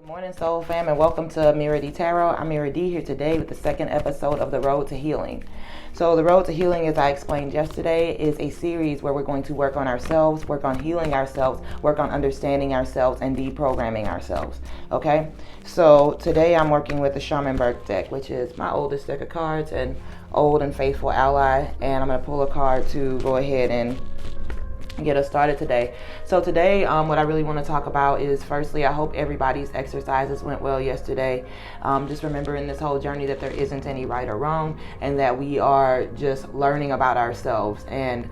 Morning, Soul Fam, and welcome to Mira D Tarot. I'm Mira D here today with the second episode of The Road to Healing. So The Road to Healing, as I explained yesterday, is a series where we're going to work on ourselves, work on healing ourselves, work on understanding ourselves, and deprogramming ourselves. Okay? So today I'm working with the Shaman Burke deck, which is my oldest deck of cards and old and faithful ally. And I'm going to pull a card to go ahead and get us started today. So today, what I really want to talk about is, firstly, I hope everybody's exercises went well yesterday. Just remember in this whole journey that there isn't any right or wrong, and that we are just learning about ourselves. And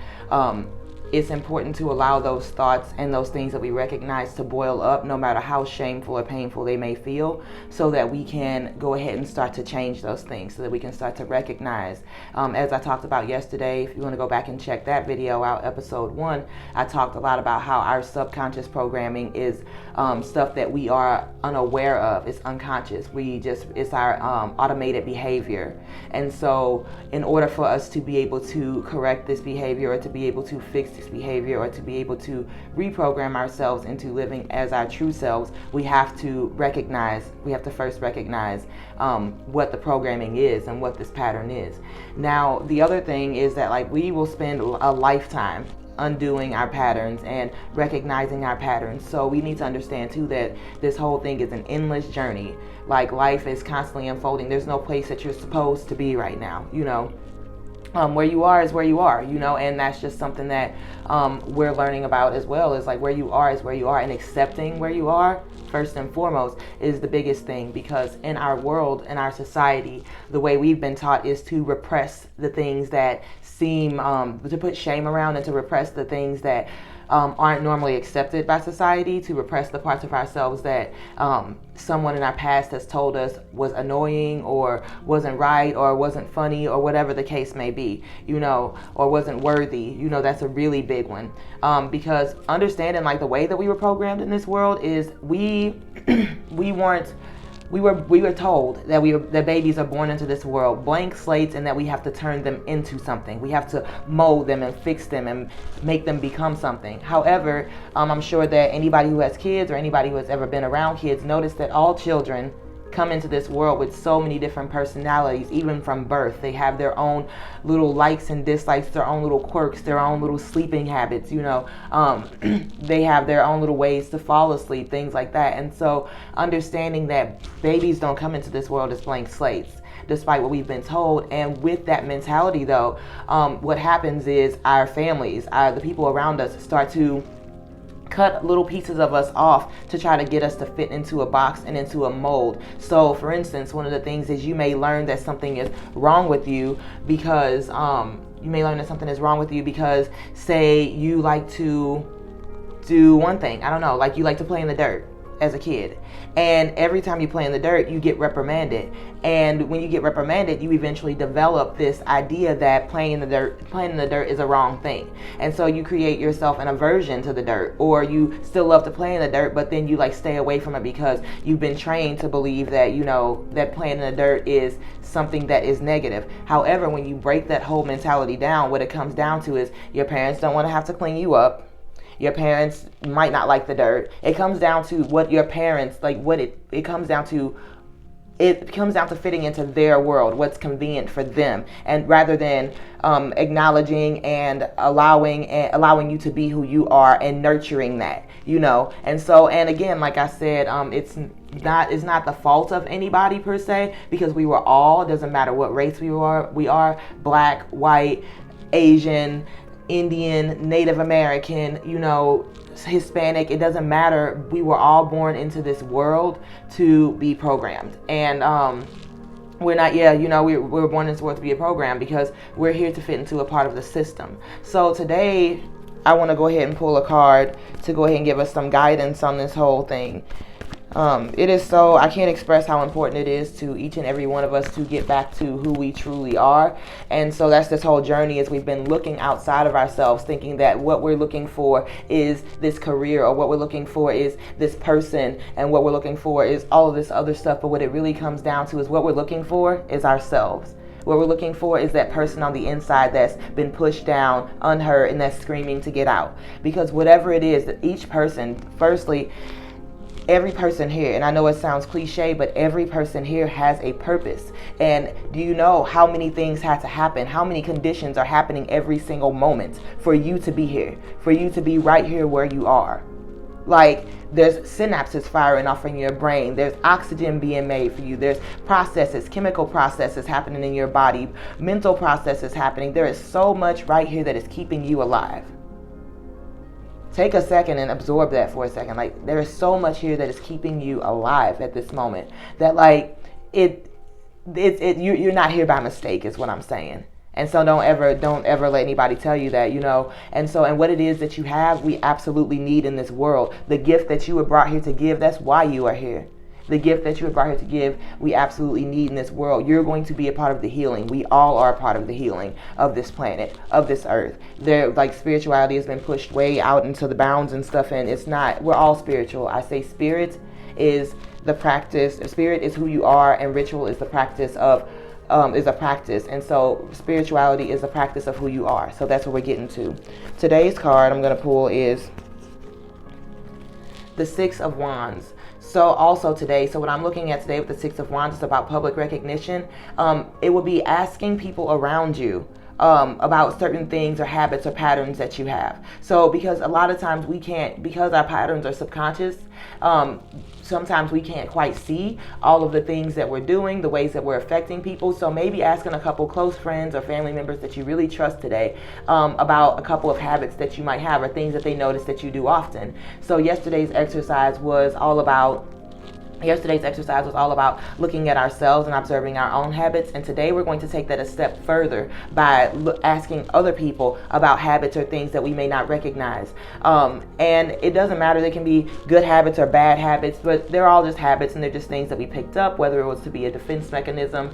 it's important to allow those thoughts and those things that we recognize to boil up, no matter how shameful or painful they may feel, so that we can go ahead and start to change those things, so that we can start to recognize. As I talked about yesterday, if you want to go back and check that video out, episode 1, I talked a lot about how our subconscious programming is stuff that we are unaware of. It's unconscious. It's our automated behavior. And so in order for us to be able to correct this behavior, or to be able to fix this behavior, or to be able to reprogram ourselves into living as our true selves, we have to first recognize what the programming is and what this pattern is. Now, the other thing is that we will spend a lifetime undoing our patterns and recognizing our patterns. So we need to understand too that this whole thing is an endless journey. Life is constantly unfolding. There's no place that you're supposed to be right now, where you are is where you are, and that's just something that we're learning about as well. Is where you are is where you are, and accepting where you are first and foremost is the biggest thing, because in our world, in our society, the way we've been taught is to repress the things that seem to put shame around, and to repress the things that aren't normally accepted by society, to repress the parts of ourselves that someone in our past has told us was annoying, or wasn't right, or wasn't funny, or whatever the case may be, or wasn't worthy. That's a really big one, because understanding the way that we were programmed in this world is we were told that babies are born into this world blank slates, and that we have to turn them into something. We have to mold them and fix them and make them become something. However, I'm sure that anybody who has kids, or anybody who has ever been around kids, notice that all children come into this world with so many different personalities, even from birth. They have their own little likes and dislikes, their own little quirks, their own little sleeping habits, they have their own little ways to fall asleep, things like that. And so understanding that babies don't come into this world as blank slates, despite what we've been told. And with that mentality though, what happens is our families, the people around us, start to cut little pieces of us off to try to get us to fit into a box and into a mold. So for instance, one of the things is you may learn that something is wrong with you because say you like to do one thing. I don't know, you like to play in the dirt as a kid, and every time you play in the dirt you get reprimanded, and when you get reprimanded you eventually develop this idea that playing in the dirt is a wrong thing, and so you create yourself an aversion to the dirt, or you still love to play in the dirt, but then you stay away from it because you've been trained to believe that that playing in the dirt is something that is negative. However, when you break that whole mentality down, what it comes down to is your parents don't want to have to clean you up. Your parents might not like the dirt. It comes down to what your parents it comes down to fitting into their world, what's convenient for them, and rather than acknowledging and allowing you to be who you are and nurturing that, And so, and again, like I said, it's not the fault of anybody per se, because we were all, it doesn't matter what race we are black, white, Asian, Indian, Native American, Hispanic, it doesn't matter. We were all born into this world to be programmed. And we're born into this world to be a program because we're here to fit into a part of the system. So today I want to go ahead and pull a card to go ahead and give us some guidance on this whole thing. I can't express how important it is to each and every one of us to get back to who we truly are. And so that's this whole journey, is we've been looking outside of ourselves, thinking that what we're looking for is this career, or what we're looking for is this person, and what we're looking for is all of this other stuff. But what it really comes down to is what we're looking for is ourselves. What we're looking for is that person on the inside that's been pushed down, unheard, and that's screaming to get out. Because whatever it is, that each person, firstly, every person here, and I know it sounds cliche, but every person here has a purpose. And do you know how many things had to happen? How many conditions are happening every single moment for you to be here, for you to be right here where you are? Like, there's synapses firing off in your brain. There's oxygen being made for you. There's processes, chemical processes happening in your body, mental processes happening. There is so much right here that is keeping you alive. Take a second and absorb that for a second. Like, there is so much here that is keeping you alive at this moment. That, like, you're not here by mistake, is what I'm saying. And so don't ever let anybody tell you that, and what it is that you have, we absolutely need in this world. The gift that you were brought here to give, that's why you are here. The gift that you were brought here to give, we absolutely need in this world. You're going to be a part of the healing. We all are a part of the healing of this planet, of this earth. Spirituality has been pushed way out into the bounds and stuff, and it's not. We're all spiritual. I say spirit is the practice. Spirit is who you are, and ritual is the practice of is a practice, and so spirituality is a practice of who you are. So that's what we're getting to. Today's card I'm going to pull is the Six of Wands. So also today, so what I'm looking at today with the Six of Wands is about public recognition. It will be asking people around you about certain things or habits or patterns that you have. So because a lot of times we can't, because our patterns are subconscious, sometimes we can't quite see all of the things that we're doing, the ways that we're affecting people. So maybe asking a couple close friends or family members that you really trust today about a couple of habits that you might have or things that they notice that you do often. So yesterday's exercise was all about looking at ourselves and observing our own habits. And today we're going to take that a step further by asking other people about habits or things that we may not recognize. And it doesn't matter. They can be good habits or bad habits, but they're all just habits, and they're just things that we picked up, whether it was to be a defense mechanism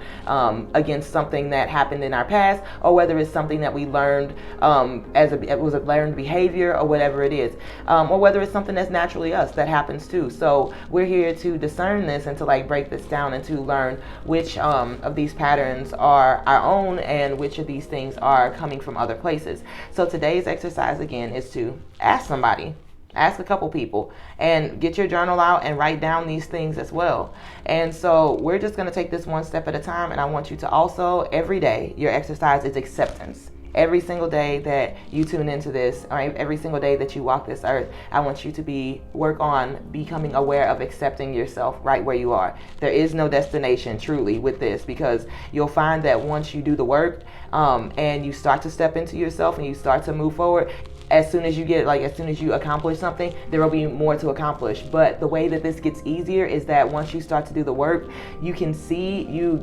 against something that happened in our past, or whether it's something that we learned it was a learned behavior, or whatever it is, or whether it's something that's naturally us that happens too. So we're here to discern this and to break this down and to learn which of these patterns are our own and which of these things are coming from other places. So today's exercise again is to ask somebody. Ask a couple people and get your journal out and write down these things as well. And so we're just going to take this one step at a time. And I want you to also, every day, your exercise is acceptance. Every single day that you tune into this, or every single day that you walk this earth, I want you to work on becoming aware of accepting yourself right where you are. There is no destination truly with this, because you'll find that once you do the work and you start to step into yourself and you start to move forward, as soon as you accomplish something, there will be more to accomplish. But the way that this gets easier is that once you start to do the work, you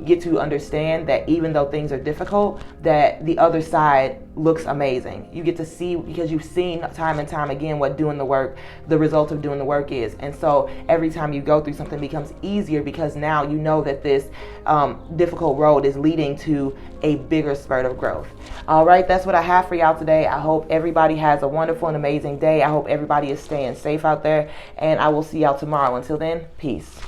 get to understand that even though things are difficult, that the other side looks amazing. You get to see, because you've seen time and time again what the result of doing the work is. And so every time you go through something, it becomes easier, because now you know that this difficult road is leading to a bigger spurt of growth. All right, that's what I have for y'all today. I hope everybody has a wonderful and amazing day. I hope everybody is staying safe out there, and I will see y'all tomorrow. Until then, peace.